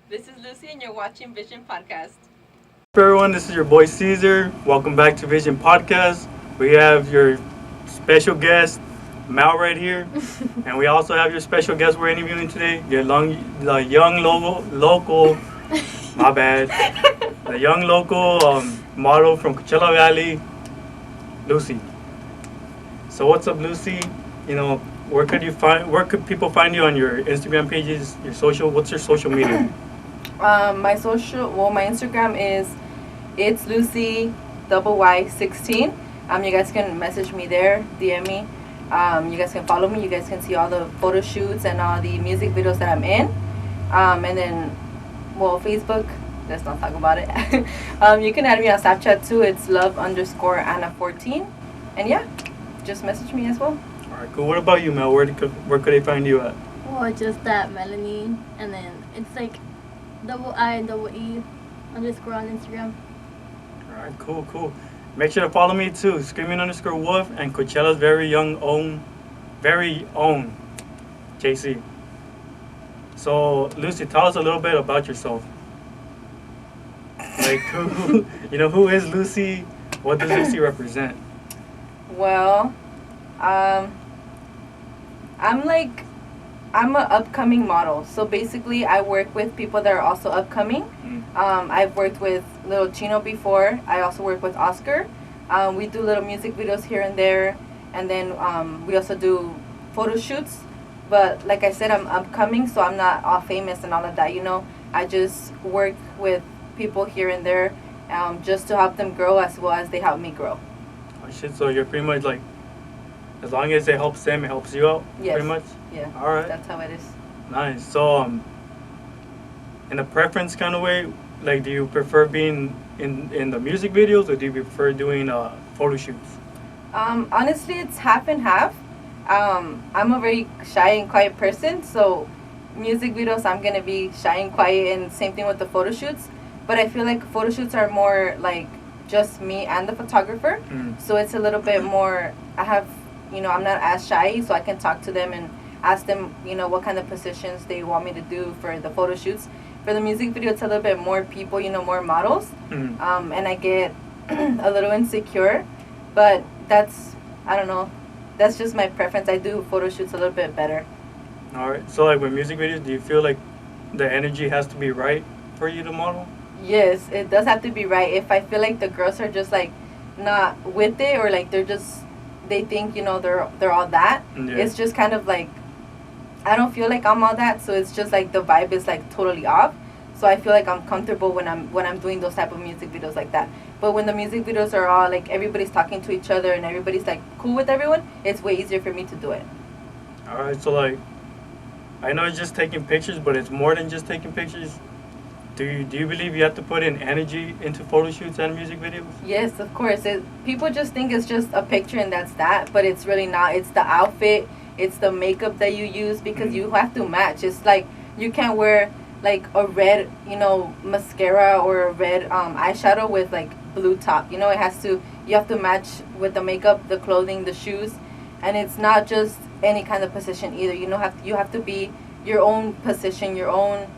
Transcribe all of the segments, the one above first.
This is Lucy, and you're watching Vision Podcast. Hey everyone, this is your boy Caesar. Welcome back to Vision Podcast. We have your special guest, Mal, right here. And we also have your special guest we're interviewing today, the young local, my bad, the young local model from Coachella Valley, Lucy. So what's up, Lucy? You know, where could people find you on your Instagram pages, what's your social media? My Instagram is it's Lucy Y16. You guys can message me there, DM me. You guys can follow me. You guys can see all the photo shoots and all the music videos that I'm in. And then, Facebook. Let's not talk about it. You can add me on Snapchat too. It's love_Anna14. And yeah, just message me as well. All right, cool. What about you, Mel? Where could they find you at? Well, just that Melanie, and then it's like _E on Instagram. All right, cool. Make sure to follow me too, Screaming_Wolf and Coachella's very own JC. So, Lucy, tell us a little bit about yourself. Like, who is Lucy? What does Lucy represent? Well, I'm an upcoming model. So basically, I work with people that are also upcoming. I've worked with Little Chino before. I also work with Oscar. We do little music videos here and there. And then we also do photo shoots. But like I said, I'm upcoming, so I'm not all famous and all of that. I just work with people here and there just to help them grow as well as they help me grow. Oh, shit, so you're pretty much like, as long as it helps them, it helps you out? Yes. Pretty much? Yeah. All right. That's how it is. Nice. So, in a preference kind of way, like, do you prefer being in the music videos, or do you prefer doing photo shoots? Honestly, it's half and half. I'm a very shy and quiet person, so music videos I'm gonna be shy and quiet, and same thing with the photo shoots. But I feel like photo shoots are more like just me and the photographer, so it's a little bit more. I'm not as shy, so I can talk to them and ask them, what kind of positions they want me to do for the photo shoots. For the music video, it's a little bit more people, more models, and I get a little insecure, but I don't know, that's just my preference. I do photo shoots a little bit better. All right. So, like, with music videos, do you feel like the energy has to be right for you to model? Yes, it does have to be right. If I feel like the girls are just like not with it, or like they think they're all that, Yeah. It's just kind of like I don't feel like I'm all that, so it's just like the vibe is like totally off. So I feel like I'm comfortable when I'm doing those type of music videos like that. But when the music videos are all like everybody's talking to each other and everybody's like cool with everyone, it's way easier for me to do it. All right. So, like, I know it's just taking pictures, but it's more than just taking pictures. Do you believe you have to put in energy into photo shoots and music videos? Yes, of course. People just think it's just a picture and that's that, but it's really not. It's the outfit, it's the makeup that you use, because you have to match. It's like you can't wear like a red, mascara or a red eyeshadow with like blue top. You have to match with the makeup, the clothing, the shoes, and it's not just any kind of position either. You have to be your own position, your own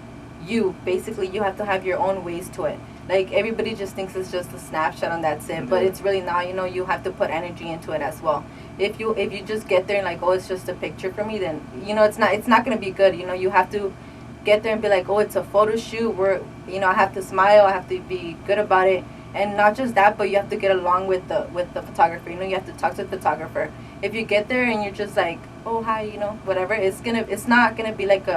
basically you have to have your own ways to it. Like, everybody just thinks it's just a snapshot and that's it, but it's really not. You have to put energy into it as well. If you just get there and like, oh, it's just a picture for me, then it's not going to be good. You have to get there and be like, oh, it's a photo shoot where I have to smile, I have to be good about it. And not just that, but you have to get along with the photographer. You have to talk to the photographer. If you get there and you're just like, oh, hi, whatever, it's not gonna be like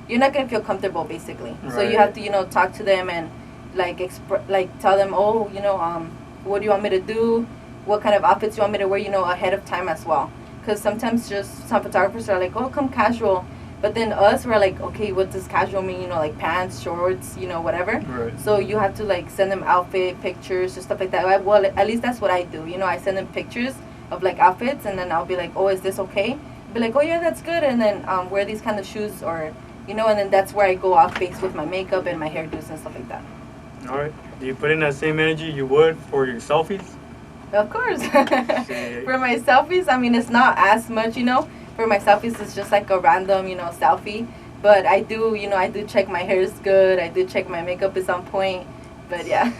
you're not gonna feel comfortable, basically. Right. So you have to talk to them and like tell them, oh, what do you want me to do? What kind of outfits you want me to wear? Ahead of time as well. Because sometimes just some photographers are like, oh, come casual. But then we're like, okay, what does casual mean? Like pants, shorts, whatever. Right. So you have to like send them outfit pictures or stuff like that. Well, at least that's what I do. I send them pictures of like outfits, and then I'll be like, oh, is this okay? Be like, oh yeah, that's good. And then wear these kind of shoes, or and then that's where I go off base with my makeup and my hairdos and stuff like that. All right. Do you put in that same energy you would for your selfies? Of course. For my selfies, it's not as much, For my selfies, it's just like a random, selfie. But I do, I do check my hair is good. I do check my makeup is on point. But yeah.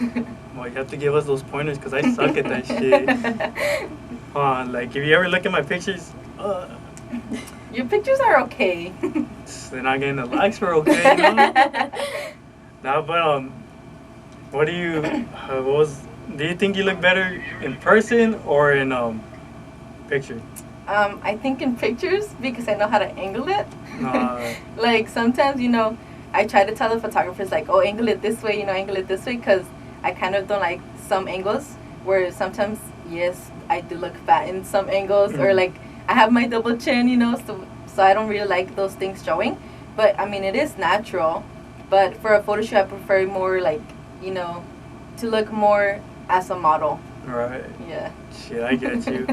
Well, you have to give us those pointers because I suck at that shit. Like if you ever look at my pictures, Your pictures are okay. they're not getting the likes for okay, you know? No, but what do you, do you think you look better in person or in picture? I think in pictures because I know how to angle it. Uh, Like sometimes, I try to tell the photographers like, oh, angle it this way, angle it this way, because I kind of don't like some angles where sometimes, yes, I do look fat in some angles, or like I have my double chin, so I don't really like those things showing. But I mean, it is natural. But for a photo shoot, I prefer more like, to look more as a model. right. Yeah. Shit, I get you.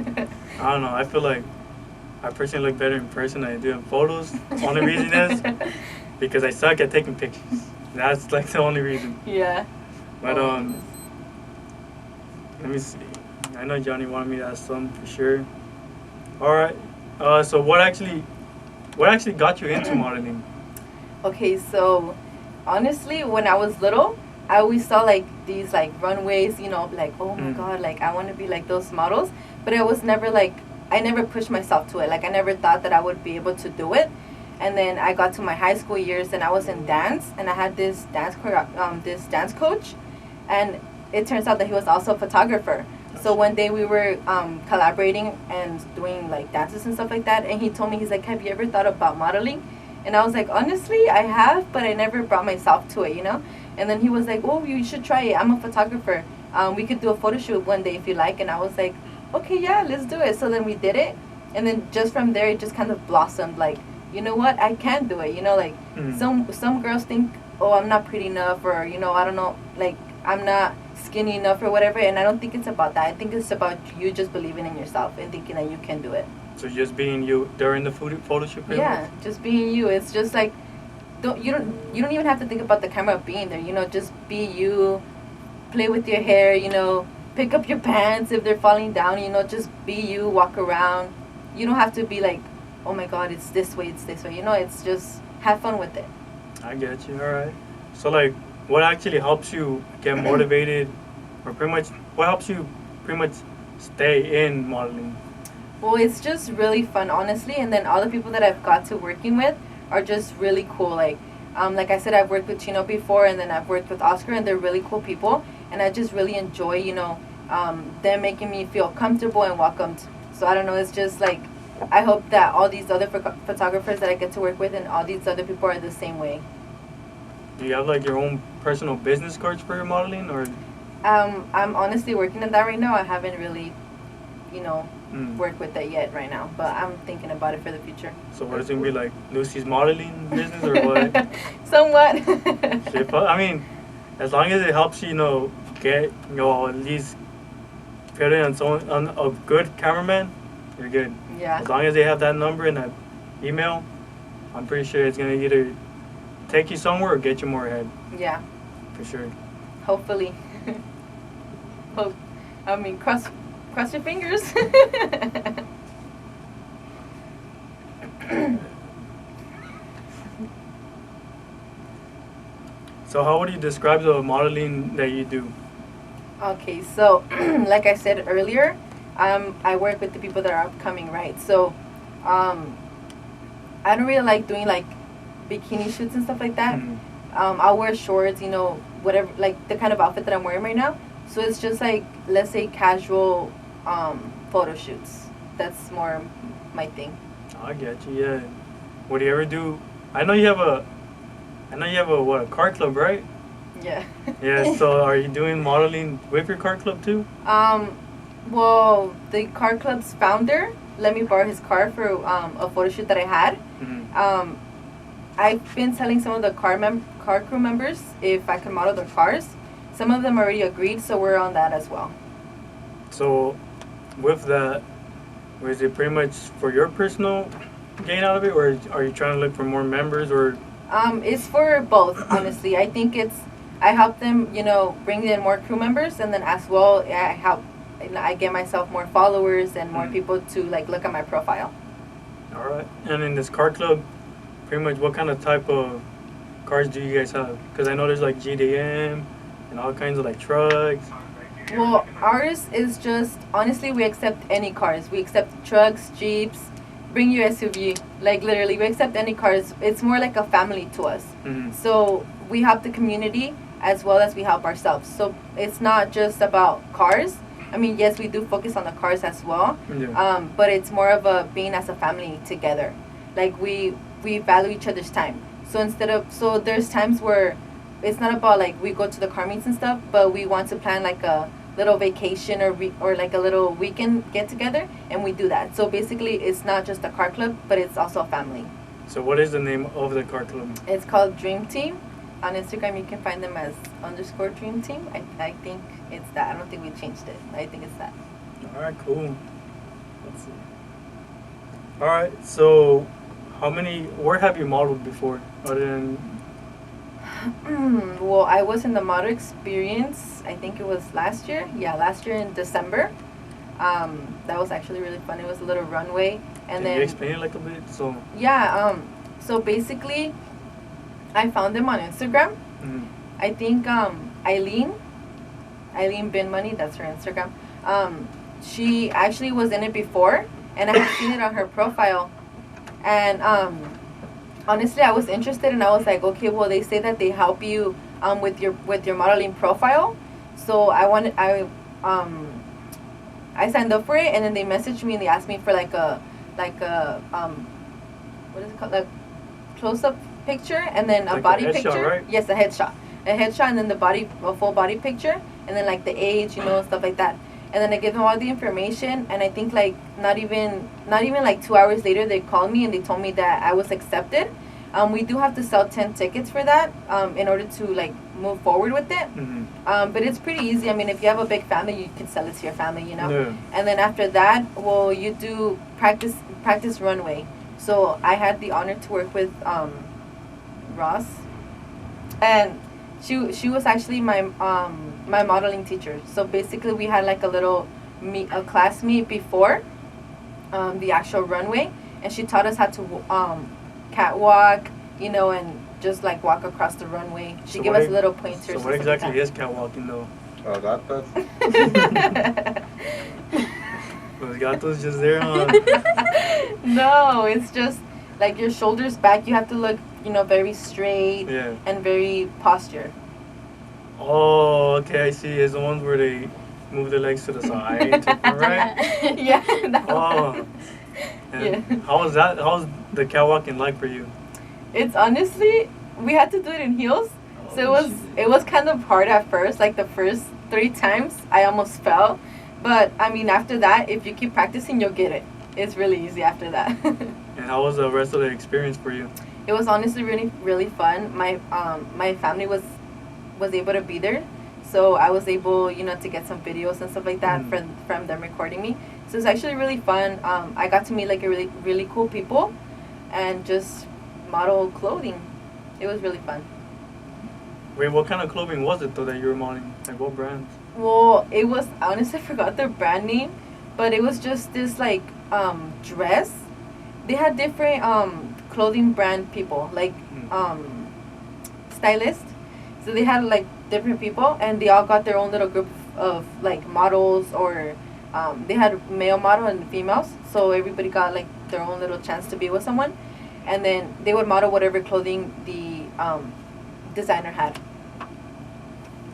I don't know. I feel like I personally look better in person than I do in photos. Only reason is because I suck at taking pictures. That's like the only reason. Yeah. But let me see. I know Johnny wanted me to ask some for sure. All right. So what actually got you into modeling? Okay, so honestly, when I was little, I always saw like these like runways, like, oh my god, like I want to be like those models. But I was never like, I never pushed myself to it. Like I never thought that I would be able to do it. And then I got to my high school years and I was in dance, and I had this dance coach, and it turns out that he was also a photographer. So one day we were collaborating and doing like dances and stuff like that, and he told me, he's like, have you ever thought about modeling? And I was like, honestly, I have, but I never brought myself to it, And then he was like, oh, you should try it. I'm a photographer. We could do a photo shoot one day if you like. And I was like, okay, yeah, let's do it. So then we did it. And then just from there, it just kind of blossomed. Like, you know what? I can do it. Like some girls think, oh, I'm not pretty enough, or, I don't know, like I'm not skinny enough or whatever. And I don't think it's about that. I think it's about you just believing in yourself and thinking that you can do it. So just being you during the photo shoot. Yeah, just being you. It's just like, you don't even have to think about the camera being there. Just be you. Play with your hair. Pick up your pants if they're falling down. Just be you. Walk around. You don't have to be like, oh my God, it's this way. It's this way. It's just have fun with it. I get you. All right. So like, what actually helps you get motivated, or what helps you pretty much stay in modeling? Well, it's just really fun, honestly, and then all the people that I've got to working with are just really cool. Like I said, I've worked with Chino before, and then I've worked with Oscar, and they're really cool people, and I just really enjoy, them making me feel comfortable and welcomed. So I don't know, it's just like, I hope that all these other photographers that I get to work with and all these other people are the same way. Do you have like your own personal business cards for your modeling, or? I'm honestly working on that right now. I haven't really, work with that yet right now, but I'm thinking about it for the future. So what is it gonna be like, Lucy's modeling business or what? Somewhat. I mean, as long as it helps you, get at least put it on a good cameraman, you're good. Yeah. As long as they have that number and that email, I'm pretty sure it's gonna either take you somewhere or get you more ahead. Yeah. For sure. Hopefully. Cross your fingers. So how would you describe the modeling that you do? Okay, so like I said earlier, I work with the people that are upcoming, right? So I don't really like doing like bikini shoots and stuff like that. I'll wear shorts, whatever, like the kind of outfit that I'm wearing right now. So it's just like, let's say casual photo shoots. That's more my thing. I get you, yeah. What do you ever do? I know you have a a car club, right? Yeah. Yeah, so are you doing modeling with your car club too? Well, the car club's founder let me borrow his car for a photo shoot that I had. I've been telling some of the car crew members if I can model their cars. Some of them already agreed, so we're on that as well. So, with that, was it pretty much for your personal gain out of it, or are you trying to look for more members, or? It's for both, honestly. I think I help them, bring in more crew members, and then as well, I get myself more followers and more people to look at my profile. All right. And in this car club, pretty much what kind of type of cars do you guys have? Because I know there's like GDM and all kinds of like trucks. Well, ours is just, honestly, we accept any cars. We accept trucks, Jeeps, bring your SUV. Like, literally, we accept any cars. It's more like a family to us. Mm-hmm. So we help the community as well as we help ourselves. So it's not just about cars. I mean, yes, we do focus on the cars as well. Yeah. But it's more of a being as a family together. Like, we value each other's time. So so there's times where it's not about like we go to the car meets and stuff, but we want to plan like a little vacation or like a little weekend get together, and we do that. So basically, it's not just a car club, but it's also a family. So what is the name of the car club? It's called Dream Team. On Instagram, you can find them as _Dream Team. I think it's that. I don't think we changed it. I think it's that. All right, cool. Let's see. All right, so where have you modeled before other than? Well, I was in the model experience, I think it was last year. Yeah, last year in December. That was actually really fun. It was a little runway. And Can you explain it like a bit? So yeah, so basically, I found them on Instagram. mm-hmm. I think Eileen Bin Money, that's her Instagram. She actually was in it before, and I had seen it on her profile. And honestly, I was interested, and I was like, okay, well, they say that they help you with your modeling profile. So I signed up for it, and then they messaged me and they asked me for like a what is it called, like close-up picture, and then a Like body a headshot, picture. right? Yes, a headshot, and then a full body picture, and then like the age, stuff like that. And then I give them all the information, and I think like not even like 2 hours later, they called me and they told me that I was accepted. We do have to sell 10 tickets for that in order to like move forward with it. Mm-hmm. But it's pretty easy. I mean, if you have a big family, you can sell it to your family, Yeah. And then after that, well, you do practice runway. So I had the honor to work with Ross, and she was actually my modeling teacher. So basically, we had like a class meet before the actual runway, and she taught us how to catwalk, and just like walk across the runway. She gave us little pointers. So what exactly is catwalking though? Gatas. Those gatos just there, huh? No, it's just like your shoulders back. You have to look, very straight Yeah. and very posture. Oh, okay, I see. It's the ones where they move their legs to the side, to the right. Yeah. That Oh. one. And Yeah. How's the catwalking like for you? It's honestly, we had to do it in heels, so it was kind of hard at first. Like the first 3 times, I almost fell, but I mean after that, if you keep practicing, you'll get it. It's really easy after that. And how was the rest of the experience for you? It was honestly really really fun. My family was able to be there, so I was able to get some videos and stuff like that from them recording me. So it's actually really fun. I got to meet like a really really cool people, and just model clothing. It was really fun. Wait, what kind of clothing was it though that you were modeling? Like what brands? Well, it was, honestly, I forgot their brand name, but it was just this like dress. They had different clothing brand people, like stylist. So they had like different people, and they all got their own little group of like models, or they had male model and females. So everybody got like their own little chance to be with someone, and then they would model whatever clothing the designer had.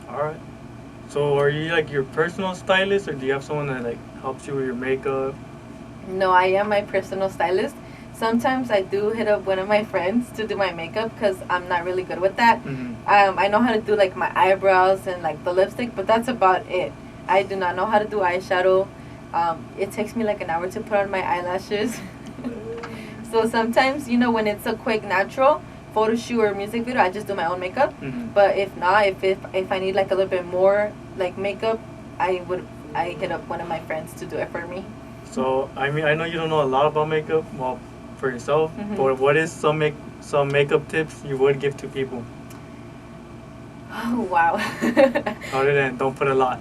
All right. So are you like your personal stylist, or do you have someone that like helps you with your makeup? No, I am my personal stylist. Sometimes I do hit up one of my friends to do my makeup because I'm not really good with that. Mm-hmm. I know how to do like my eyebrows and like the lipstick, but that's about it. I do not know how to do eyeshadow. It takes me like an hour to put on my eyelashes. So sometimes, when it's a quick natural photo shoot or music video, I just do my own makeup. Mm-hmm. But if not, if I need like a little bit more like makeup, I hit up one of my friends to do it for me. So I mean, I know you don't know a lot about makeup, well, for yourself, Mhm. but what is some makeup tips you would give to people? Oh wow. Other than don't put a lot.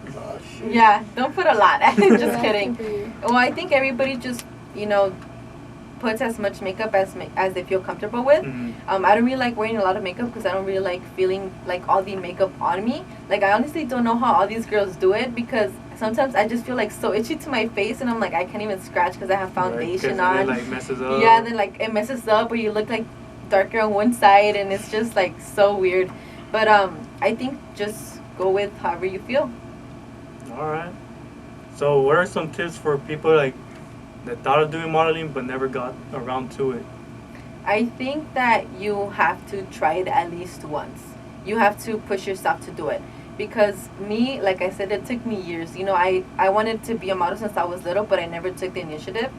Yeah, don't put a lot. Just Yeah, kidding. super. Well, I think everybody just, puts as much makeup as they feel comfortable with. I don't really like wearing a lot of makeup because I don't really like feeling like all the makeup on me. Like, I honestly don't know how all these girls do it, because sometimes I just feel like so itchy to my face, and I'm like, I can't even scratch because I have foundation on. It like messes up. Yeah, then like it messes up, or you look like darker on one side, and it's just like so weird. But I think just go with however you feel. All right. So what are some tips for people like that thought of doing modeling but never got around to it? I think that you have to try it at least once. You have to push yourself to do it. Because me, like I said, it took me years. You know, I wanted to be a model since I was little, but I never took the initiative.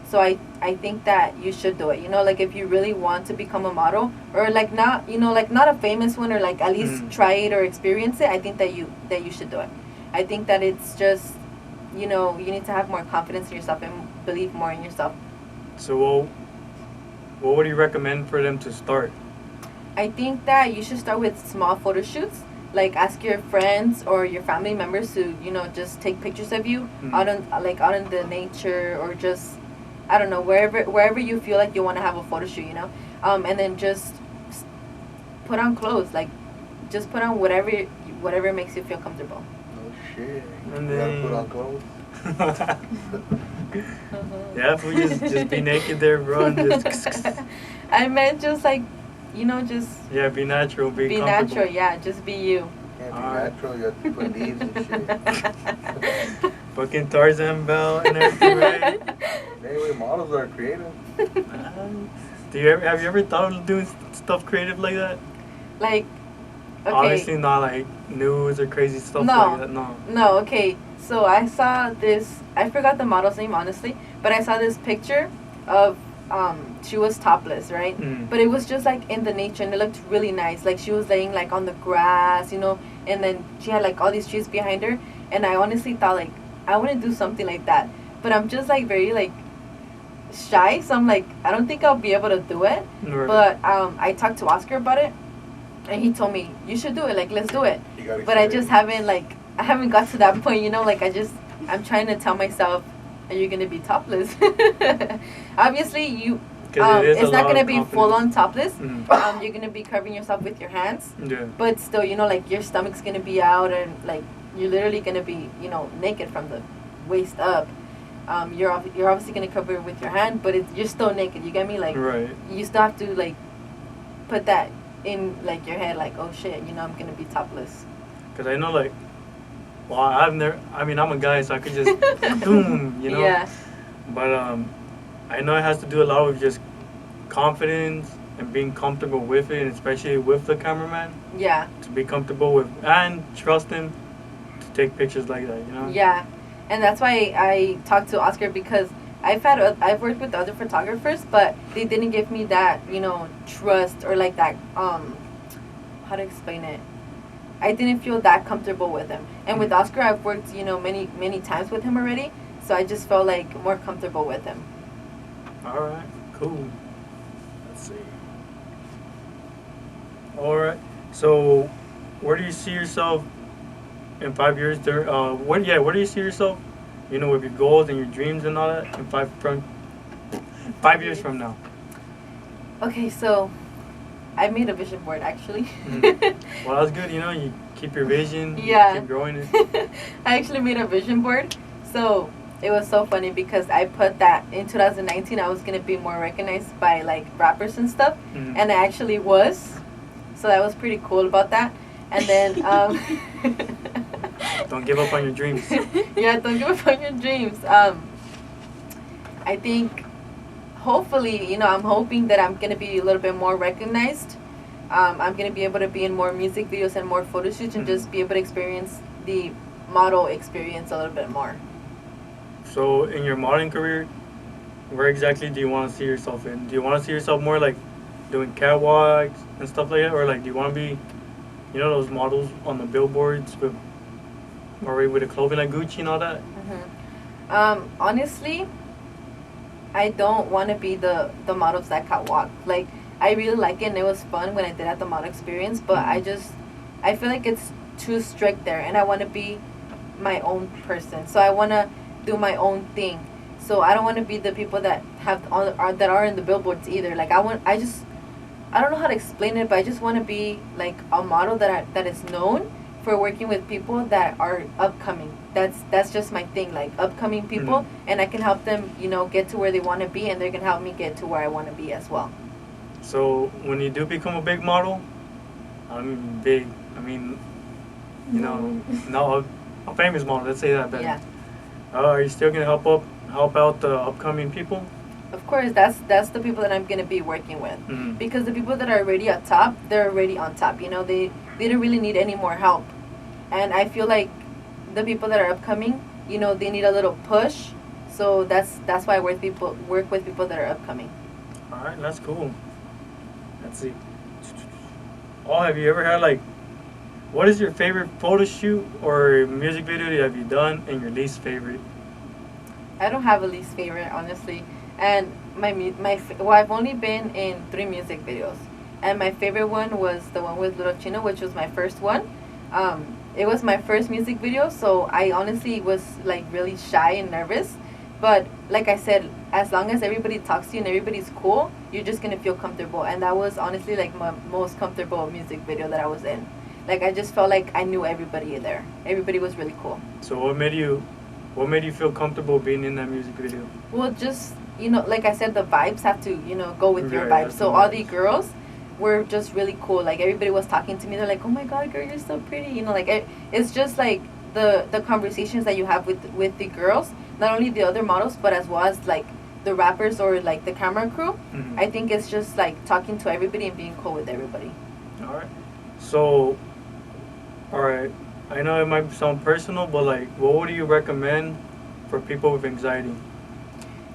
So I think that you should do it. You know, like if you really want to become a model, or like not, you know, like not a famous one, or like at least try it or experience it, I think that you should do it. I think that it's just, you know, you need to have more confidence in yourself and believe more in yourself. So what would you recommend for them to start? I think that you should start with small photo shoots. Like, ask your friends or your family members to, you know, just take pictures of you out in the nature, or just, I don't know, wherever you feel like you want to have a photo shoot, you know. And then just put on clothes. Like, just put on whatever makes you feel comfortable. Oh shit! And You then gotta put on clothes. Yeah, if we just be naked there, bro. And just I meant just like, you know, just yeah, be natural, be comfortable. natural. Yeah, just be you. Can't be natural. You have to put leaves and shit. Fucking Tarzan belt and everything, right? Anyway, models are creative. Have you ever thought of doing stuff creative like that? Like, okay. Obviously not like news or crazy stuff No. like that. No. No, okay. So I saw this. I forgot the model's name, honestly, but I saw this picture of she was topless, right? But it was just like in the nature, and it looked really nice. Like she was laying like on the grass, you know, and then she had like all these trees behind her. And I honestly thought like I want to do something like that, but I'm just like very like shy, so I'm like I don't think I'll be able to do it. Right. But I talked to Oscar about it, and he told me you should do it. Like, let's do it. But I just haven't got to that point, you know. Like I'm trying to tell myself, are you gonna be topless? Obviously, it's not gonna be full on topless. You're gonna be covering yourself with your hands. Yeah. But still, you know, like your stomach's gonna be out, and like you're literally gonna be, you know, naked from the waist up. You're obviously gonna cover it with your hand, but you're still naked. You get me? Like, right. You still have to like put that in like your head, like, oh shit, you know, I'm gonna be topless. Cause I know like, well, I'm a guy, so I could just boom, you know. Yeah. But I know it has to do a lot with just confidence and being comfortable with it, and especially with the cameraman. Yeah. To be comfortable with and trust him to take pictures like that, you know. Yeah, and that's why I talked to Oscar, because I've worked with other photographers, but they didn't give me that, you know, trust, or like that how to explain it. I didn't feel that comfortable with him. And with Oscar, I've worked, you know, many times with him already, so I just felt like more comfortable with him. All right, cool. Let's see. All right, so where do you see yourself in 5 years? Where do you see yourself? You know, with your goals and your dreams and all that in 5 years from now. Okay, so I made a vision board actually. Well, that's good. You know, you keep your vision. Yeah. You keep growing it. I actually made a vision board. So it was so funny because I put that in 2019 I was going to be more recognized by like rappers and stuff. And I actually was. So that was pretty cool about that. And then don't give up on your dreams. Yeah, don't give up on your dreams. I think hopefully, you know, I'm hoping that I'm going to be a little bit more recognized. I'm going to be able to be in more music videos and more photo shoots and just be able to experience the model experience a little bit more. So in your modeling career, where exactly do you want to see yourself in? Do you want to see yourself more like doing catwalks and stuff like that? Or like do you want to be, you know, those models on the billboards with the clothing like Gucci and all that? Honestly, I don't want to be the models that catwalk. Like, I really like it and it was fun when I did at the model experience, but I feel like it's too strict there, and I want to be my own person. So I want to do my own thing. So I don't want to be the people that that are in the billboards either. Like I don't know how to explain it, but I just want to be like a model that is known for working with people that are upcoming. That's just my thing, like upcoming people, and I can help them, get to where they want to be, and they can help me get to where I want to be as well. So when you do become a big model, I mean big, I mean, no, a famous model. Let's say that better. Yeah. Are you still gonna help out the upcoming people? Of course, that's the people that I'm gonna be working with, because the people that are already at top, they're already on top. They don't really need any more help, and I feel like the people that are upcoming, they need a little push. So that's why I work with people that are upcoming. All right, that's cool. Let's see. Oh, have you ever had what is your favorite photo shoot or music video that have you done, and your least favorite? I don't have a least favorite, honestly. And I've only been in 3 music videos, and my favorite one was the one with Little Chino, which was my first one. It was my first music video, so I honestly was really shy and nervous. But like I said, as long as everybody talks to you and everybody's cool, you're just gonna feel comfortable. And that was honestly my most comfortable music video that I was in. I just felt like I knew everybody in there. Everybody was really cool. So what made you feel comfortable being in that music video? Well, just like I said, the vibes have to go with your Yeah, vibes. So all the girls were just really cool. Everybody was talking to me. They're like, "Oh my God, girl, you're so pretty." It's just the conversations that you have with the girls, not only the other models, but as well as the rappers or the camera crew. I think it's just talking to everybody and being cool with everybody. All right. So, all right. I know it might sound personal, but what would you recommend for people with anxiety?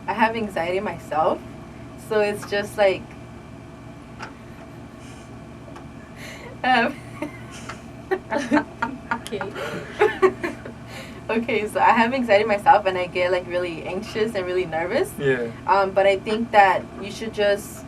I have anxiety myself, so it's just Okay. Okay, so I have anxiety myself, and I get really anxious and really nervous. Yeah. But I think that you should just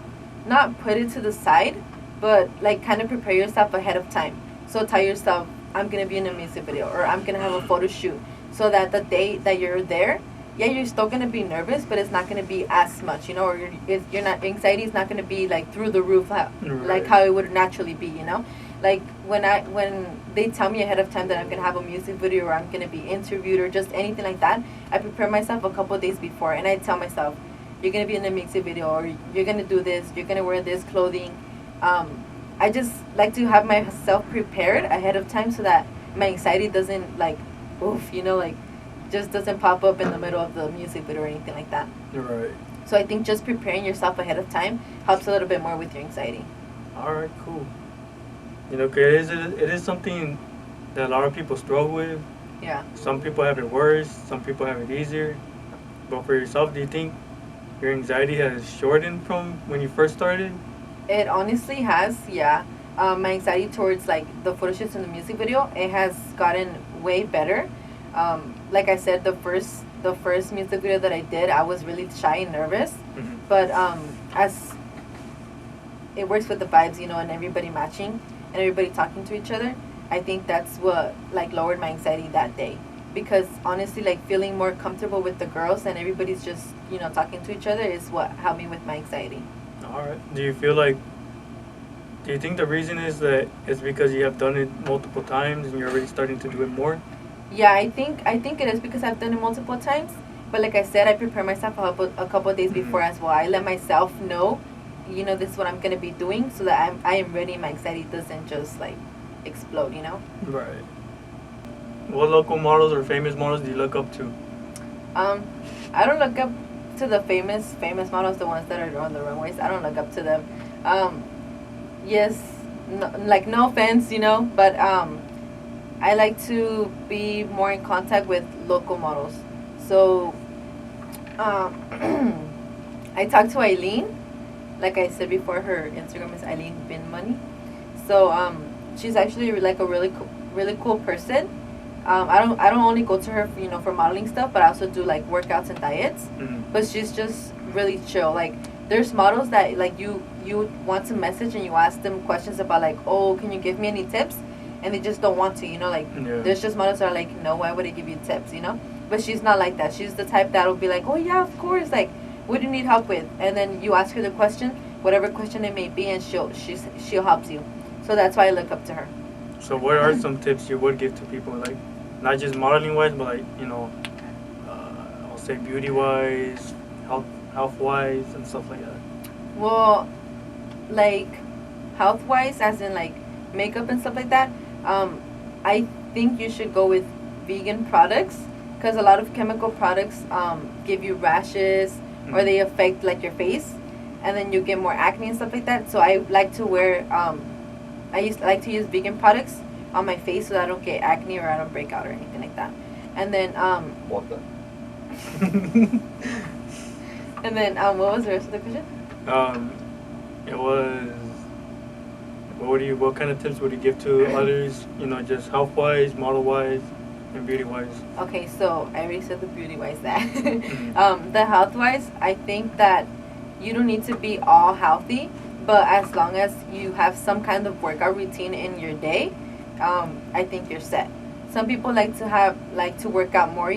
not put it to the side, but kind of prepare yourself ahead of time. So tell yourself, I'm gonna be in a music video, or I'm gonna have a photo shoot, so that the day that you're there, yeah, you're still gonna be nervous, but it's not gonna be as much, or you're not, anxiety is not gonna be through the roof, like how it would naturally be, when they tell me ahead of time that I'm gonna have a music video, or I'm gonna be interviewed, or just anything like that, I prepare myself a couple of days before, and I tell myself, you're gonna be in a music video, or you're gonna do this, you're gonna wear this clothing. I just like to have myself prepared ahead of time, so that my anxiety doesn't just doesn't pop up in the middle of the music video or anything like that. Right. So I think just preparing yourself ahead of time helps a little bit more with your anxiety. All right, cool. 'Cause it is something that a lot of people struggle with. Yeah. Some people have it worse, some people have it easier. But for yourself, do you think your anxiety has shortened from when you first started? It honestly has, yeah. My anxiety towards the photo shoots in the music video, it has gotten way better. Like I said, the first music video that I did, I was really shy and nervous. But as it works with the vibes, and everybody matching and everybody talking to each other, I think that's what lowered my anxiety that day. Because honestly, feeling more comfortable with the girls and everybody's just talking to each other is what helped me with my anxiety. All right. Do you think the reason is that it's because you have done it multiple times and you're already starting to do it more? Yeah, I think it is because I've done it multiple times. But like I said, I prepare myself a couple of days before as well. I let myself know, this is what I'm gonna be doing, so that I am ready. My anxiety doesn't just explode. Right. What local models or famous models do you look up to? I don't look up to the famous models, the ones that are on the runways. I don't look up to them. Yes, no offense, but I like to be more in contact with local models. So I talked to Eileen. Like I said before, her Instagram is Eileen Bin Money. So she's actually a really cool person. I don't only go to her for modeling stuff, but I also do workouts and diets. But she's just really chill. There's models that you want to message and you ask them questions about oh, can you give me any tips? and they just don't want to, like Yeah. there's just models that are like, no, why would I give you tips, but she's not like that. She's the type that'll be like, oh yeah, of course, like, what do you need help with? And then you ask her the question, whatever question it may be, and she'll help you. So that's why I look up to her. So what are some tips you would give to people, like not just modeling wise, but like I'll say beauty wise, health wise, and stuff like that. Well, like health wise, as in like makeup and stuff like that, I think you should go with vegan products, because a lot of chemical products give you rashes, or they affect like your face, and then you get more acne and stuff like that. So I like to wear like to use vegan products on my face so that I don't get acne or I don't break out or anything like that. And then What the? and then what was the rest of the question? It was, what kind of tips would you give to others, just health wise, model wise, and beauty wise? Okay, so I already said the beauty wise that. The health wise, I think that you don't need to be all healthy, but as long as you have some kind of workout routine in your day, I think you're set. Some people like to work out more,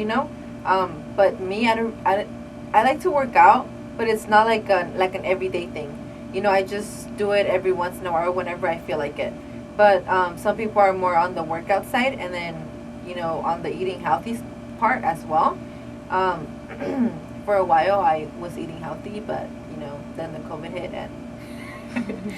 but me, I like to work out, but it's not like an everyday thing. I just do it every once in a while whenever I feel like it. But some people are more on the workout side, and then on the eating healthy part as well. For a while I was eating healthy, but then the COVID hit and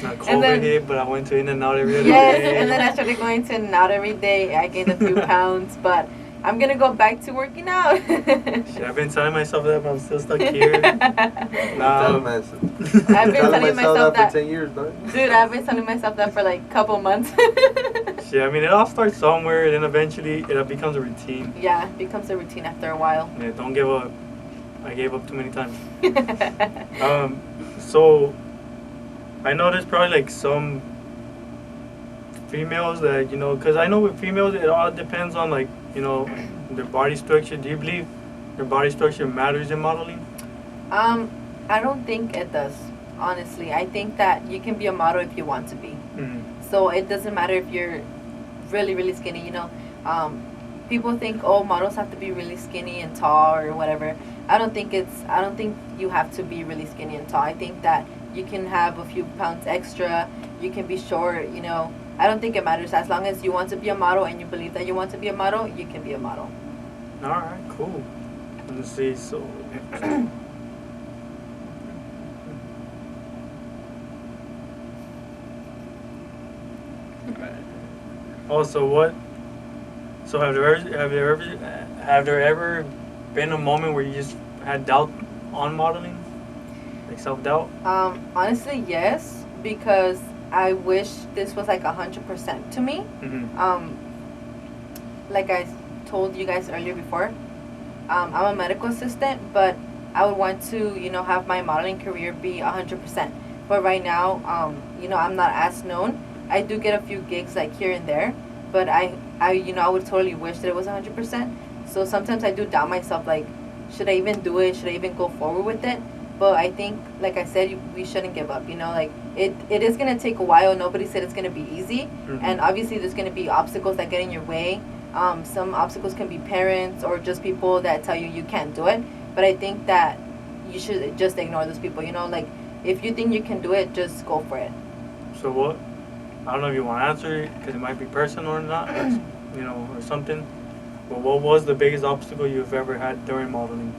Not COVID hit, but I went to In-N-Out every other yes, day. and then I started going to In-N-Out every day. I gained a few pounds, but I'm gonna go back to working out. Shit, I've been telling myself that, but I'm still stuck here. Tell him I've been telling myself that for 10 years, dog. Dude, I've been telling myself that for like a couple months. Shit, I mean, it all starts somewhere, and then eventually it becomes a routine. Yeah, it becomes a routine after a while. Yeah, don't give up. I gave up too many times. So I know there's probably like some females that because I know with females it all depends on like their body structure. Do you believe their body structure matters in modeling? I don't think it does, honestly. I think that you can be a model if you want to be. So it doesn't matter if you're really, really skinny, people think, oh, models have to be really skinny and tall or whatever. I don't think you have to be really skinny and tall. I think that you can have a few pounds extra, you can be short, I don't think it matters. As long as you want to be a model and you believe that you want to be a model, you can be a model. Alright, cool. Let's see, so also have there ever been a moment where you just had doubt on modeling? Like self-doubt? Honestly, yes, because I wish this was like 100% to me. Like I told you guys earlier before, I'm a medical assistant, but I would want to, have my modeling career be 100%. But right now, I'm not as known. I do get a few gigs like here and there, but I would totally wish that it was 100%. So sometimes I do doubt myself, like, should I even do it? Should I even go forward with it? But I think, like I said, we shouldn't give up, like, it is going to take a while. Nobody said it's going to be easy. And obviously there's going to be obstacles that get in your way. Some obstacles can be parents or just people that tell you can't do it. But I think that you should just ignore those people, like, if you think you can do it, just go for it. So what? I don't know if you want to answer it because it might be personal or not, or something. But what was the biggest obstacle you've ever had during modeling?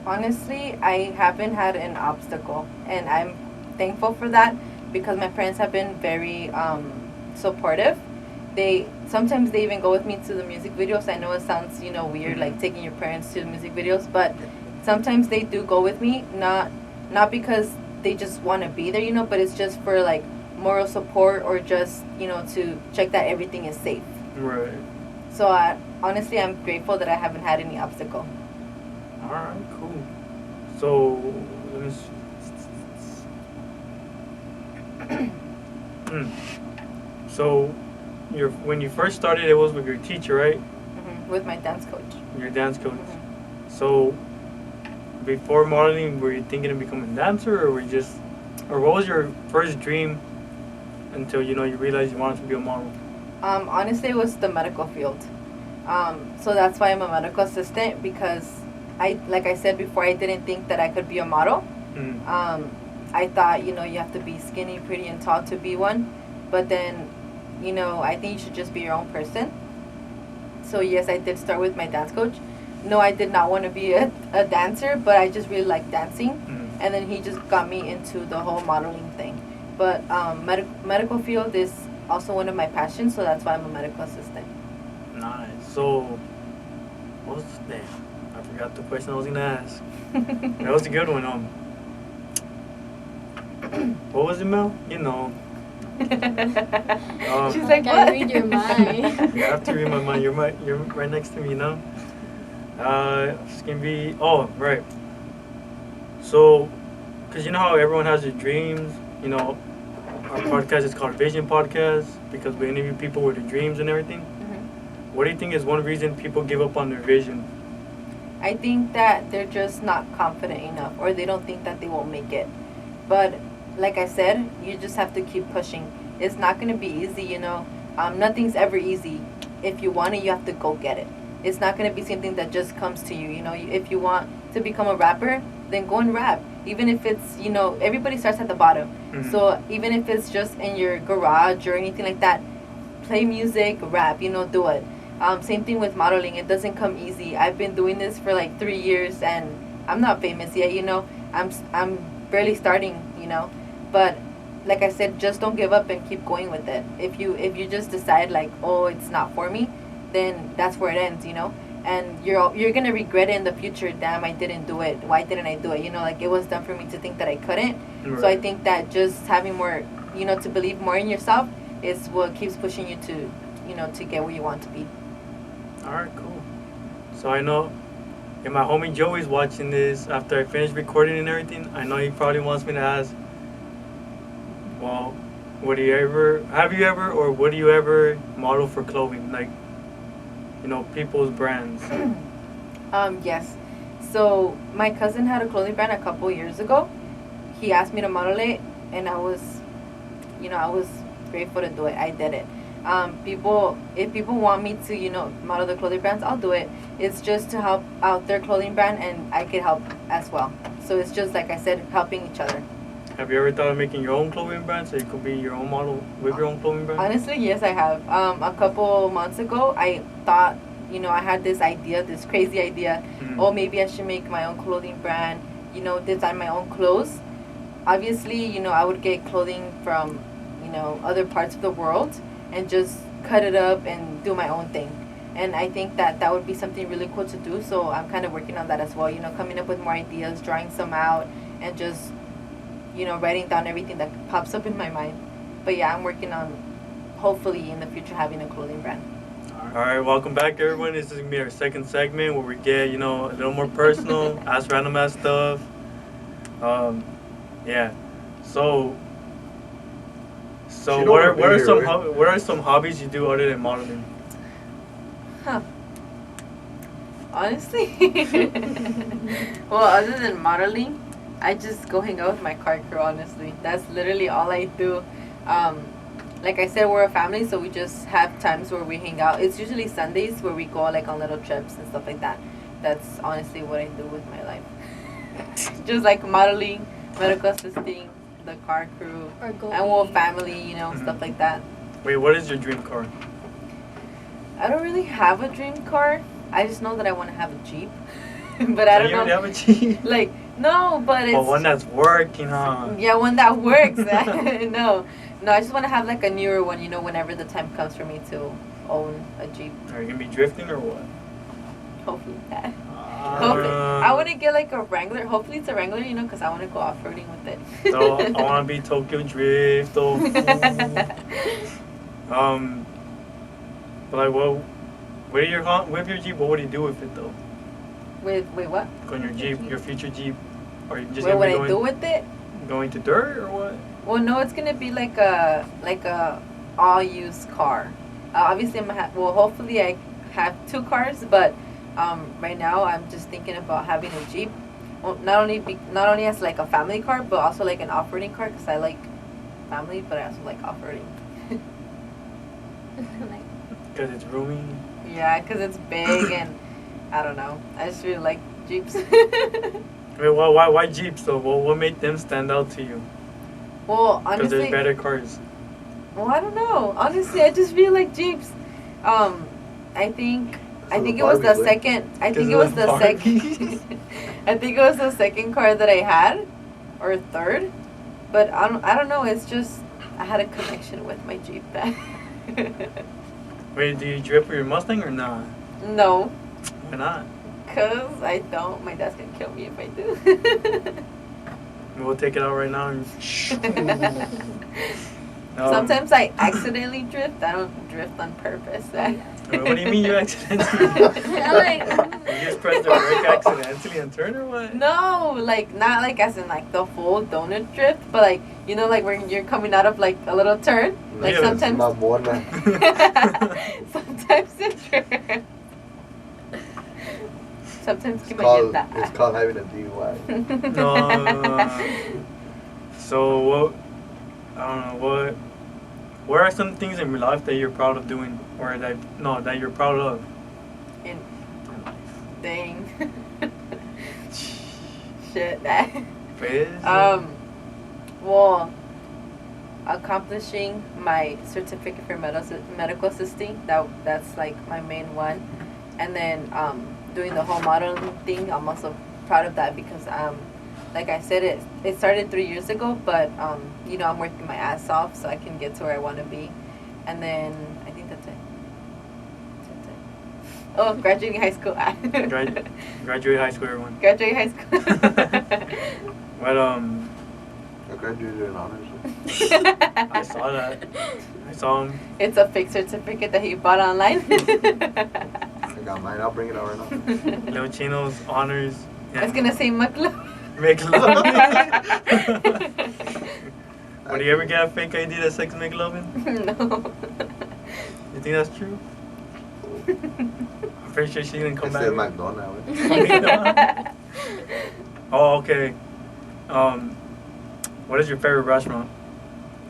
Honestly, I haven't had an obstacle, and I'm thankful for that because my parents have been very supportive. Sometimes they even go with me to the music videos. I know it sounds weird, like taking your parents to the music videos, but sometimes they do go with me, not because they just want to be there, but it's just for like moral support or just to check that everything is safe. Right. So honestly, I'm grateful that I haven't had any obstacle. All right, cool. So let me So when you first started, it was with your teacher, right? With my dance coach. Your dance coach. So before modeling, were you thinking of becoming a dancer, or what was your first dream until you realized you wanted to be a model? Honestly, it was the medical field. So that's why I'm a medical assistant because like I said before, I didn't think that I could be a model. Mm. I thought, you have to be skinny, pretty, and tall to be one. But then, I think you should just be your own person. So yes, I did start with my dance coach. No, I did not want to be a dancer, but I just really like dancing. Mm. And then he just got me into the whole modeling thing. But medical field is also one of my passions, so that's why I'm a medical assistant. Nice. So, what was that? I forgot the question I was gonna ask. That was a good one. What was it, Mel? She's I like, what? read your mind. You have to read my mind. You're right next to me, It's gonna be. Oh, right. So, cause you know how everyone has their dreams. Our podcast is called Vision Podcast because we interview people with their dreams and everything. Mhm. What do you think is one reason people give up on their vision? I think that they're just not confident enough, or they don't think that they will make it. But like I said, you just have to keep pushing. It's not going to be easy, Nothing's ever easy. If you want it, you have to go get it. It's not going to be something that just comes to you, If you want to become a rapper, then go and rap. Even if it's, everybody starts at the bottom. Mhm. So even if it's just in your garage or anything like that, play music, rap, do it. Same thing with modeling. It doesn't come easy. I've been doing this for like 3 years and I'm not famous yet, I'm barely starting, But like I said, just don't give up and keep going with it. If you just decide like, oh, it's not for me, then that's where it ends, And you're gonna regret it in the future. Damn, I didn't do it. Why didn't I do it? Like it was done for me to think that I couldn't. Right. So I think that just having more, to believe more in yourself is what keeps pushing you to, to get where you want to be. All right, cool. So I know, if my homie Joey's watching this after I finish recording and everything, I know he probably wants me to ask, well, have you ever, or would you ever model for clothing, like, people's brands? Yes. So my cousin had a clothing brand a couple years ago. He asked me to model it, and I was grateful to do it. I did it. If people want me to, model the clothing brands, I'll do it. It's just to help out their clothing brand, and I could help as well. So it's just, like I said, helping each other. Have you ever thought of making your own clothing brand so you could be your own model with your own clothing brand? Honestly, yes, I have. A couple months ago, I thought, I had this idea, this crazy idea. Mhm. Oh, maybe I should make my own clothing brand, design my own clothes. Obviously, I would get clothing from, other parts of the world and just cut it up and do my own thing. And I think that would be something really cool to do. So I'm kind of working on that as well, coming up with more ideas, drawing some out, and just, writing down everything that pops up in my mind. But yeah, I'm working on, hopefully, in the future, having a clothing brand. All right, welcome back, everyone. This is gonna be our second segment where we get, a little more personal, ask random ass stuff. Yeah. So She don't what wanna are be what are here, some right? what are some hobbies you do other than modeling? Huh. Honestly, well, other than modeling, I just go hang out with my car crew. Honestly, that's literally all I do. Like I said, we're a family, so we just have times where we hang out. It's usually Sundays where we go like on little trips and stuff like that. That's honestly what I do with my life. Just like modeling, medical assisting, the car crew, Or go and well, eat. family, stuff like that. Wait, what is your dream car? I don't really have a dream car. I just know that I want to have a Jeep. But I So don't you already know. have a Jeep? Like, no, but it's. Oh, one that's working, huh? Yeah, one that works. No, I just want to have like a newer one, whenever the time comes for me to own a Jeep. Are you gonna be drifting or what? Hopefully that. Hopefully. I want to get like a Wrangler. Hopefully it's a Wrangler, because I want to go off-roading with it. So I want to be Tokyo Drift. Oh, but like, well, with your Jeep, what would you do with it though? Wait, what? On your Jeep, your future Jeep, are you just What would gonna I be do with it? going to dirt or what? Well, no, it's gonna be like a all-used car. Obviously, hopefully I have two cars, but right now I'm just thinking about having a Jeep. Well, not only as like a family car, but also like an off-roading car, because I like family, but I also like off-roading. Like, Because it's roomy. Yeah, because it's big and I don't know. I just really like Jeeps. Wait, why Jeeps though? What made them stand out to you? Well, Because honestly, there's better cars. well, I don't know. Honestly, I just really like Jeeps. I think it was the second. I think it was the second. I think it was the second car that I had, or third. But I don't know. It's just I had a connection with my Jeep then. Wait, do you drift with your Mustang or not? No, Why not? cause I don't. My dad's gonna kill me if I do. We'll take it out right now. And Sometimes I accidentally drift. I don't drift on purpose. What do you mean you accidentally? I'm like, You just press the brake accidentally and turn or what? No, like not like as in like the full donut drift, but like you know like when you're coming out of like a little turn. Like Yeah, sometimes. Mamona. Sometimes it drifts. Sometimes It's que me called, ayuda. it's called having a DUI. No. So what? I don't know what are some things in your life that you're proud of doing, or that you're proud of? In dang. Shit. That. Fizz? Well, accomplishing my certificate for medical assisting. That's like my main one, and then doing the whole modeling thing. I'm also proud of that because like I said, it started 3 years ago, but you know I'm working my ass off so I can get to where I want to be, and then I think that's it. That's it. Oh, graduating high school. Graduate high school, everyone. Graduate high school. But I graduated in honors. I saw that. I saw him. It's a fake certificate that he bought online. I got mine. I'll bring it out right now. Little Chino's honors. I was gonna say McLovin. Make love. Would you ever get a fake ID that says McLovin? No. You think that's true? I'm pretty sure she didn't come It back. said McDonald's. Oh, okay. What is your favorite restaurant?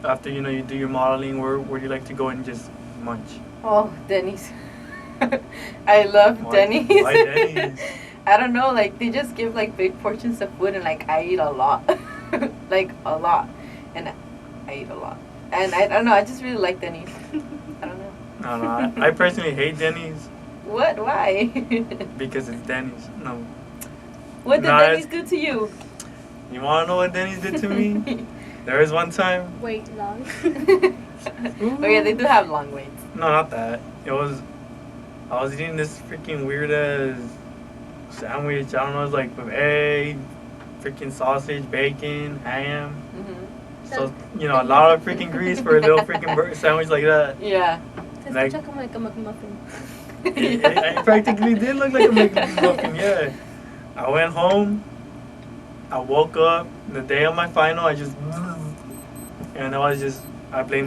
After you do your modeling, where do you like to go and just munch? Oh, Denny's. I love Denny's. Why Denny's? I don't know, like they just give like big portions of food and like I eat a lot. Like a lot. And I eat a lot. And I don't know, I just really like Denny's. I don't know. No, I personally hate Denny's. What? Why? Because it's Denny's. No. What did Denny's do to you? You want to know what Denny's did to me? There was one time. wait long. Oh yeah, they do have long waits. No, not that. I was eating this freaking weird ass sandwich. I don't know, it's like with egg, freaking sausage, bacon, ham. Mm-hmm. So, a lot of freaking grease for a little freaking sandwich like that. Yeah. Se Like- escucha como like a McMuffin. It practically did look like a McMuffin, yeah. I went home. I woke up. The day of my final, I blamed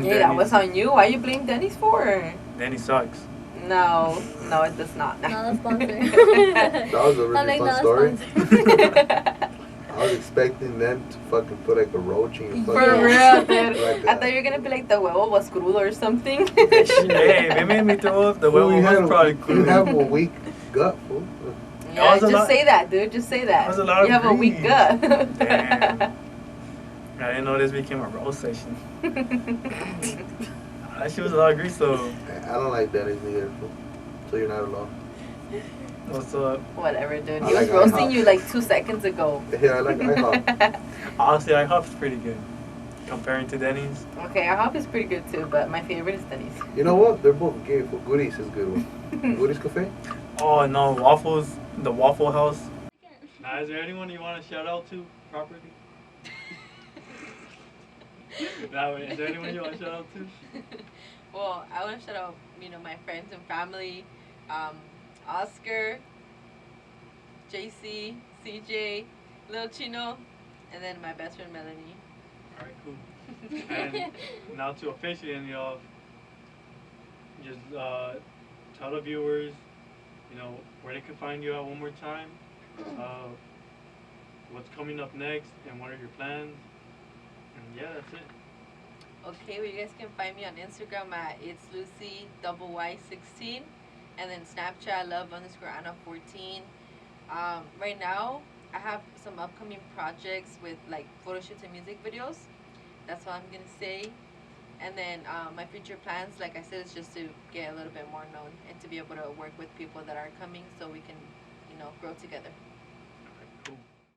Yeah, that Denny's. was on you. Why you blame Denny's for? Denny's sucks. No, it does not. Not a sponsor. That was a I'm really like, fun not a story. sponsor. I was expecting them to fucking put like a roach in your For fucking real, dude. Like I thought you were gonna be like the huevo was crudo or something. Hey, they made me throw up. The Fool, huevo you was had probably you cool. have a weak gut, fool. Yeah, was a just lot- say that, dude. Just say that. That was a lot of You have a weak grease. gut. Damn. I didn't know this became a roast session. That shit was a lot of grease though. I don't like Denny's neither, fool. So you're not alone. What's up? Whatever, dude. I He was like roasting IHOP. you like 2 seconds ago. Yeah, I like IHOP. Honestly, IHOP's pretty good. Comparing to Denny's. Okay, IHOP is pretty good too, but my favorite is Denny's. You know what? They're both gay, fool. Goodies is a good one. Goodies Cafe? Oh no, Waffles, the Waffle House. Now, is there anyone you want to shout out to properly? Now, is there anyone you want to shout out to? Well, I want to shout out, my friends and family, Oscar, JC, CJ, Lil Chino, and then my best friend Melanie. Alright, cool. And now to officially end it off, just tell the viewers, where they can find you at one more time, what's coming up next, and what are your plans, and yeah, that's it. Okay, well, you guys can find me on Instagram at it's Lucy Y16, and then Snapchat love_Anna14. Right now, I have some upcoming projects with like photo shoots and music videos. That's all I'm gonna say. And then my future plans, like I said, is just to get a little bit more known and to be able to work with people that are coming, so we can, grow together.